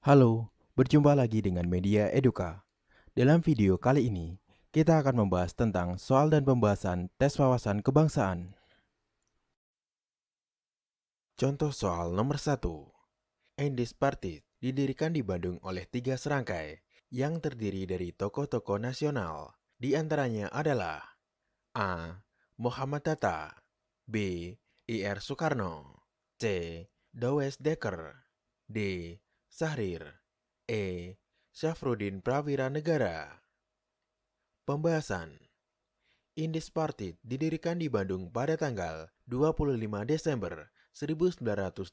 Halo, berjumpa lagi dengan Media Eduka. Dalam video kali ini, kita akan membahas tentang soal dan pembahasan tes wawasan kebangsaan. Contoh soal nomor 1. Endes Partit didirikan di Bandung oleh 3 serangkai yang terdiri dari tokoh-tokoh nasional. Di antaranya adalah A. Muhammad Hatta, B. I.R. Soekarno, C. Dawes Dekker, D. Syahrir, E. Syafruddin Prawira Negara. Pembahasan. Indis Partit didirikan di Bandung pada tanggal 25 Desember 1912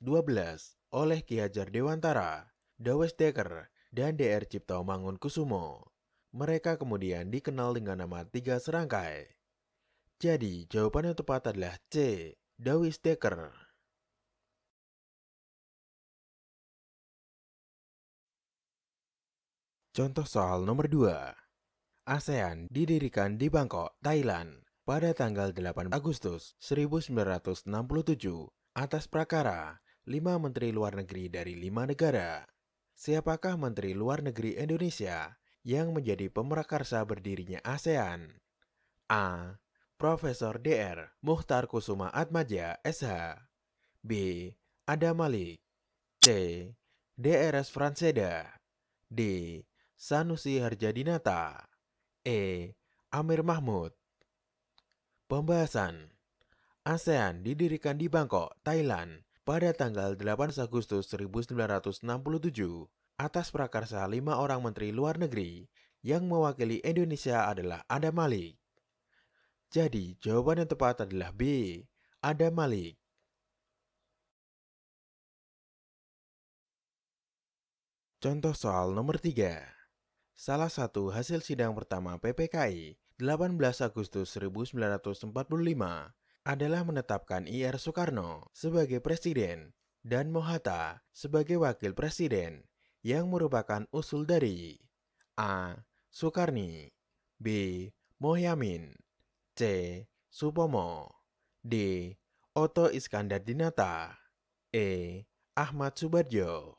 oleh Ki Hajar Dewantara, Dawes Dekker, dan Dr. Cipto Mangunkusumo. Mereka kemudian dikenal dengan nama 3 serangkai. Jadi, jawaban yang tepat adalah C. Dawes Dekker. Contoh soal nomor 2. ASEAN didirikan di Bangkok, Thailand pada tanggal 8 Agustus 1967 atas prakara 5 Menteri Luar Negeri dari 5 negara. Siapakah Menteri Luar Negeri Indonesia yang menjadi pemrakarsa berdirinya ASEAN? A. Profesor Dr. Muchtar Kusuma Atmaja, SH. B. Adam Malik. C. Drs. Franseda. D. Sanusi Harjadinata. E. Amir Mahmud. Pembahasan. ASEAN didirikan di Bangkok, Thailand pada tanggal 8 Agustus 1967 atas prakarsa 5 orang menteri luar negeri yang mewakili Indonesia adalah Adam Malik. Jadi, jawaban yang tepat adalah B. Adam Malik. Contoh soal nomor 3. Salah satu hasil sidang pertama PPKI 18 Agustus 1945 adalah menetapkan I.R. Soekarno sebagai presiden dan Mohatta sebagai wakil presiden yang merupakan usul dari A. Soekarni, B. Mohyamin, C. Supomo, D. Otto Iskandar Dinata, E. Ahmad Subardjo.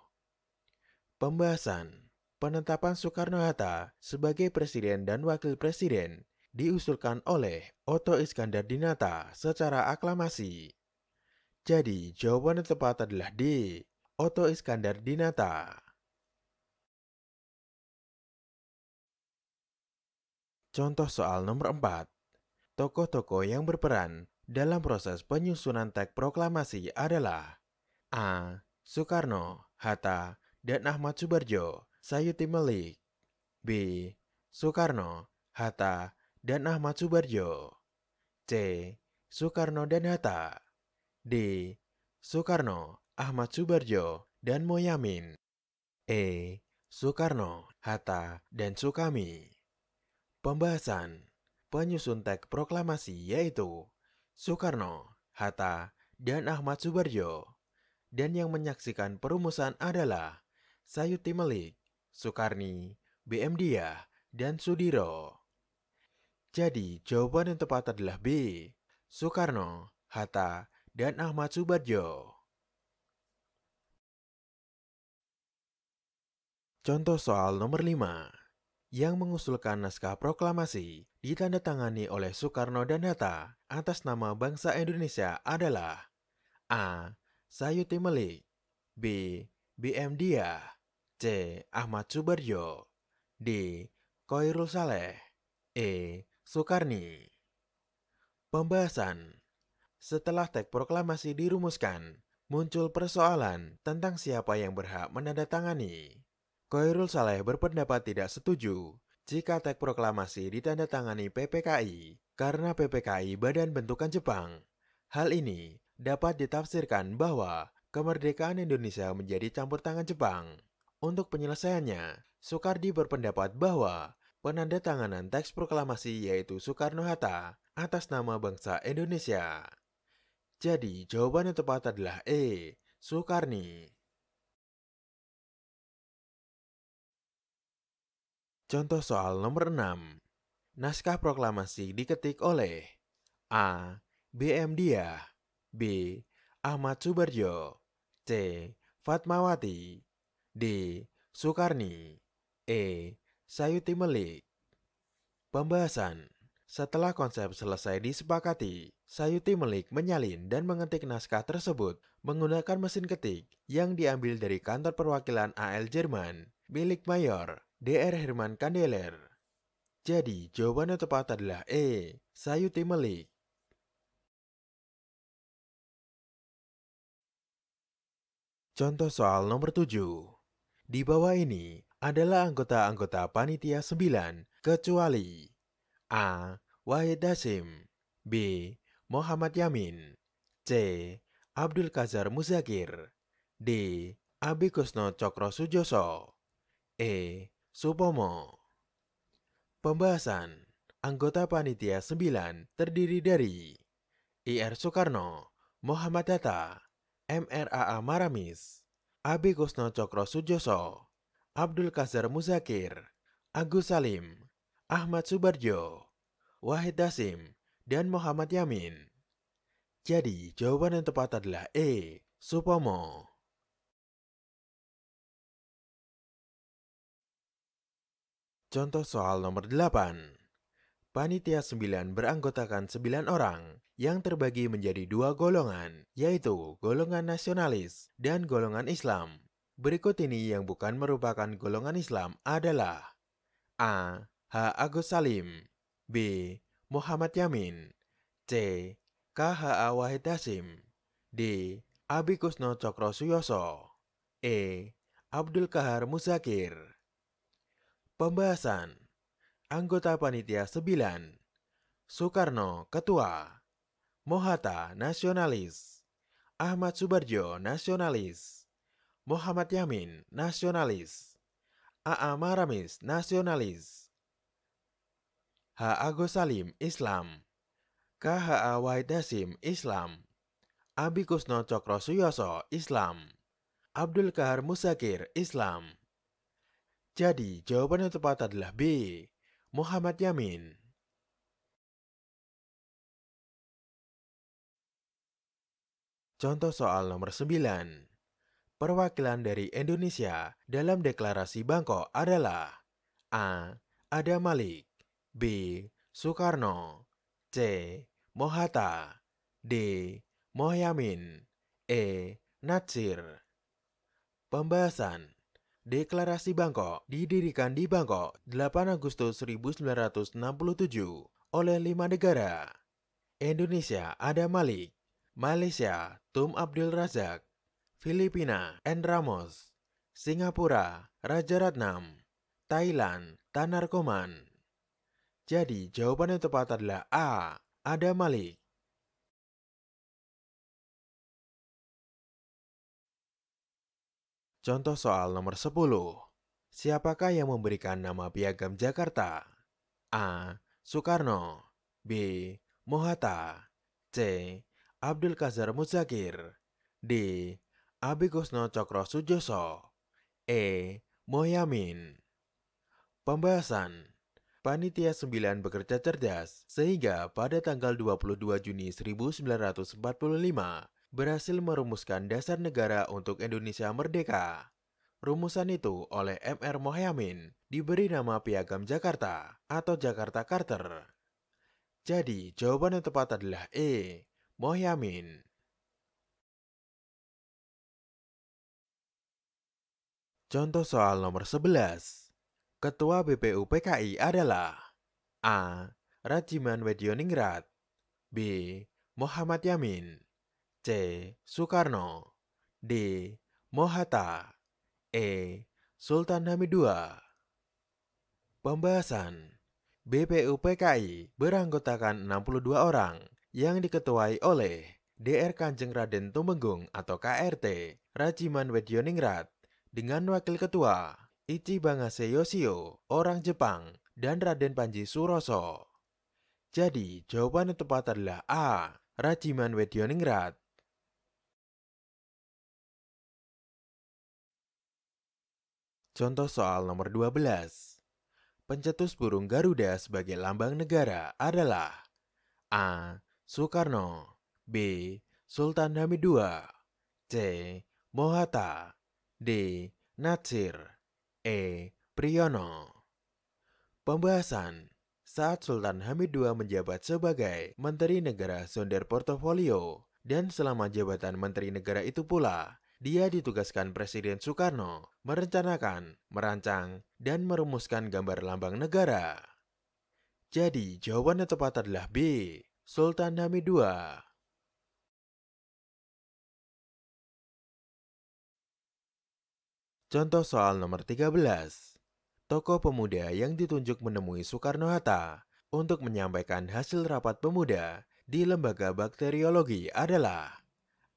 Pembahasan. Penetapan Soekarno-Hatta sebagai presiden dan wakil presiden diusulkan oleh Otto Iskandar Dinata secara aklamasi. Jadi, jawaban yang tepat adalah D. Otto Iskandar Dinata. Contoh soal nomor 4. Tokoh-tokoh yang berperan dalam proses penyusunan teks proklamasi adalah A. Soekarno, Hatta, dan Ahmad Subardjo, Sayuti Melik. B. Soekarno, Hatta, dan Ahmad Subardjo. C. Soekarno dan Hatta. D. Soekarno, Ahmad Subardjo, dan Mohyamin. E. Soekarno, Hatta, dan Sukami. Pembahasan. Penyusun teks proklamasi yaitu Soekarno, Hatta, dan Ahmad Subardjo. Dan yang menyaksikan perumusan adalah Sayuti Melik, Soekarni, B.M. Diah, dan Sudiro. Jadi, jawaban yang tepat adalah B. Soekarno, Hatta, dan Ahmad Subardjo. Contoh soal nomor 5. Yang mengusulkan naskah proklamasi ditandatangani oleh Soekarno dan Hatta atas nama bangsa Indonesia adalah A. Sayuti Melik, B. B.M. Diah, C. Ahmad Subardjo, D. Khoirul Saleh, E. Soekarni. Pembahasan. Setelah teks proklamasi dirumuskan, muncul persoalan tentang siapa yang berhak menandatangani. Khoirul Saleh berpendapat tidak setuju jika teks proklamasi ditandatangani PPKI karena PPKI badan bentukan Jepang. Hal ini dapat ditafsirkan bahwa kemerdekaan Indonesia menjadi campur tangan Jepang. Untuk penyelesaiannya, Soekardi berpendapat bahwa penandatanganan teks proklamasi yaitu Soekarno-Hatta atas nama bangsa Indonesia. Jadi, jawaban yang tepat adalah E. Soekarni. Contoh soal nomor 6. Naskah proklamasi diketik oleh A. B.M. Diah, B. Ahmad Subardjo, C. Fatmawati, D. Sukarni. E. Sayuti Melik. Pembahasan. Setelah konsep selesai disepakati, Sayuti Melik menyalin dan mengetik naskah tersebut menggunakan mesin ketik yang diambil dari kantor perwakilan AL Jerman milik Mayor Dr. Herman Kandeler. Jadi, jawaban yang tepat adalah E. Sayuti Melik. Contoh soal nomor 7. Di bawah ini adalah anggota-anggota panitia 9, kecuali A. Wahid Hasim, B. Muhammad Yamin, C. Abdul Qazar Muzakir, D. Abi Kusno Cokro Sujoso, E. Supomo. Pembahasan. Anggota panitia 9 terdiri dari IR Soekarno, Muhammad Hatta, MRAA Maramis, Abi Kusno Cokro Sujoso, Abdul Qazar Muzakir, Agus Salim, Ahmad Subarjo, Wahid Hasim, dan Muhammad Yamin. Jadi, jawaban yang tepat adalah E. Supomo. Contoh soal nomor 8. Panitia 9 beranggotakan 9 orang yang terbagi menjadi dua golongan, yaitu golongan nasionalis dan golongan Islam. Berikut ini yang bukan merupakan golongan Islam adalah A. H. Agus Salim, B. Muhammad Yamin, C. KHA Wahid Hasim, D. Abi Kusno Cokro Suyoso, E. Abdul Qahar Muzakir. Pembahasan. Anggota panitia 9. Soekarno, Ketua. Mohatta, Nasionalis. Ahmad Subarjo, Nasionalis. Muhammad Yamin, Nasionalis. A.A. Maramis, Nasionalis. H. Agus Salim, Islam. KHA Wahid Hasim, Islam. Abi Kusno Cokro Suyoso, Islam. Abdul Qahar Muzakir, Islam. Jadi, jawaban yang tepat adalah B. Muhammad Yamin. Contoh soal nomor 9. Perwakilan dari Indonesia dalam deklarasi Bangkok adalah A. Adam Malik, B. Soekarno, C. Mohatta, D. Mohyamin, E. Natsir. Pembahasan. Deklarasi Bangkok didirikan di Bangkok 8 Agustus 1967 oleh 5 negara. Indonesia Adam Malik, Malaysia Tun Abdul Razak, Filipina N. Ramos, Singapura Rajaratnam, Thailand Tanar Koman. Jadi jawaban yang tepat adalah A. Adam Malik. Contoh soal nomor 10. Siapakah yang memberikan nama Piagam Jakarta? A. Soekarno, B. Mohatta, C. Abdul Qazar Muzakir, D. Abi Kusno Cokro Sujoso, E. Mohyamin. Pembahasan. Panitia 9 bekerja cerdas sehingga pada tanggal 22 Juni 1945 berhasil merumuskan dasar negara untuk Indonesia merdeka. Rumusan itu oleh M.R. Mohyamin diberi nama Piagam Jakarta atau Jakarta Charter. Jadi, jawaban yang tepat adalah E. Mohyamin. Contoh soal nomor 11. Ketua BPU PKI adalah A. Rajiman Wedioningrat, B. Muhammad Yamin, C. Soekarno, D. Mohatta, E. Sultan Hamid II. Pembahasan. BPU PKI beranggotakan 62 orang yang diketuai oleh Dr. Kanjeng Raden Tumenggung atau KRT Rajiman Wedioningrat dengan wakil ketua Ichi Bangase Yoshio, orang Jepang, dan Raden Panji Suroso. Jadi, jawaban yang tepat adalah A. Rajiman Wedioningrat. Contoh soal nomor 12. Pencetus burung Garuda sebagai lambang negara adalah A. Soekarno, B. Sultan Hamid II, C. Mohatta, D. Natsir. E. Priyono. Pembahasan. Saat Sultan Hamid II menjabat sebagai Menteri Negara Sonder Portofolio, dan selama jabatan Menteri Negara itu pula, dia ditugaskan Presiden Soekarno merencanakan, merancang, dan merumuskan gambar lambang negara. Jadi, jawaban yang tepat adalah B. Sultan Hamid II. Contoh soal nomor 13. Tokoh pemuda yang ditunjuk menemui Soekarno-Hatta untuk menyampaikan hasil rapat pemuda di Lembaga Bakteriologi adalah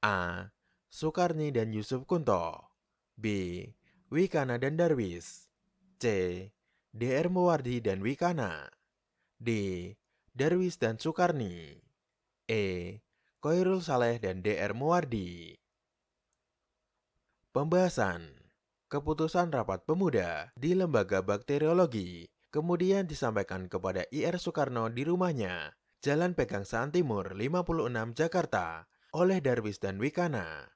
A. Soekarni dan Yusuf Kunto, B. Wikana dan Darwis, C. Dr. Muwardi dan Wikana, D. Darwis dan Soekarni, E. Khairul Saleh dan Dr. Muwardi. Pembahasan. Keputusan rapat pemuda di Lembaga Bakteriologi kemudian disampaikan kepada Ir Soekarno di rumahnya, Jalan Pegangsaan Timur 56 Jakarta, oleh Darwis dan Wikana.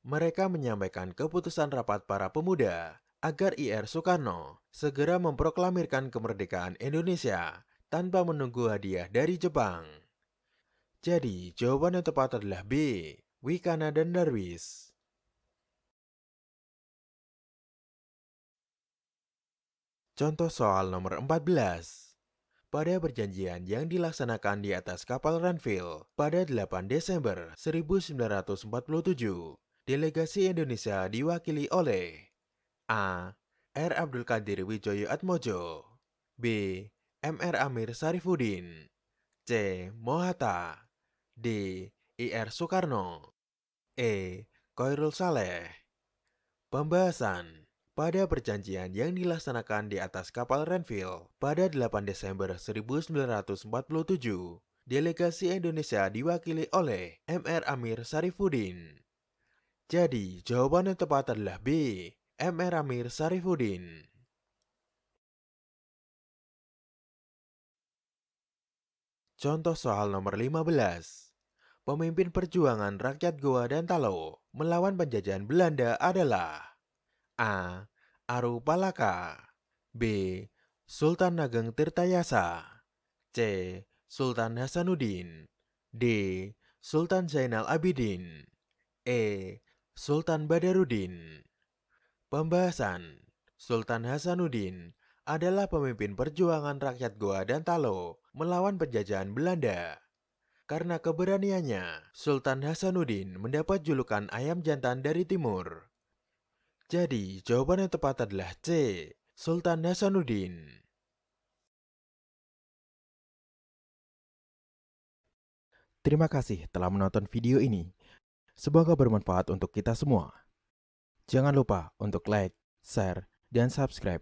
Mereka menyampaikan keputusan rapat para pemuda agar Ir Soekarno segera memproklamirkan kemerdekaan Indonesia tanpa menunggu hadiah dari Jepang. Jadi, jawaban yang tepat adalah B. Wikana dan Darwis. Contoh soal nomor 14. Pada perjanjian yang dilaksanakan di atas kapal Renville pada 8 Desember 1947, delegasi Indonesia diwakili oleh A. R. Abdul Qadir Widjoyo Atmojo, B. M.R. Amir Sarifudin, C. Mohatta, D. I.R. Soekarno, E. Khairul Saleh. Pembahasan. Pada perjanjian yang dilaksanakan di atas kapal Renville pada 8 Desember 1947, delegasi Indonesia diwakili oleh M.R. Amir Sarifudin. Jadi, jawaban yang tepat adalah B. M.R. Amir Sarifudin. Contoh soal nomor 15. Pemimpin perjuangan rakyat Goa dan Talo melawan penjajahan Belanda adalah A. Aru Palaka, B. Sultan Ageng Tirtayasa, C. Sultan Hasanuddin, D. Sultan Zainal Abidin, E. Sultan Badarudin. Pembahasan. Sultan Hasanuddin adalah pemimpin perjuangan rakyat Goa dan Talo melawan penjajahan Belanda. Karena keberaniannya, Sultan Hasanuddin mendapat julukan ayam jantan dari timur. Jadi, jawaban yang tepat adalah C. Sultan Hasanuddin. Terima kasih telah menonton video ini. Semoga bermanfaat untuk kita semua. Jangan lupa untuk like, share, dan subscribe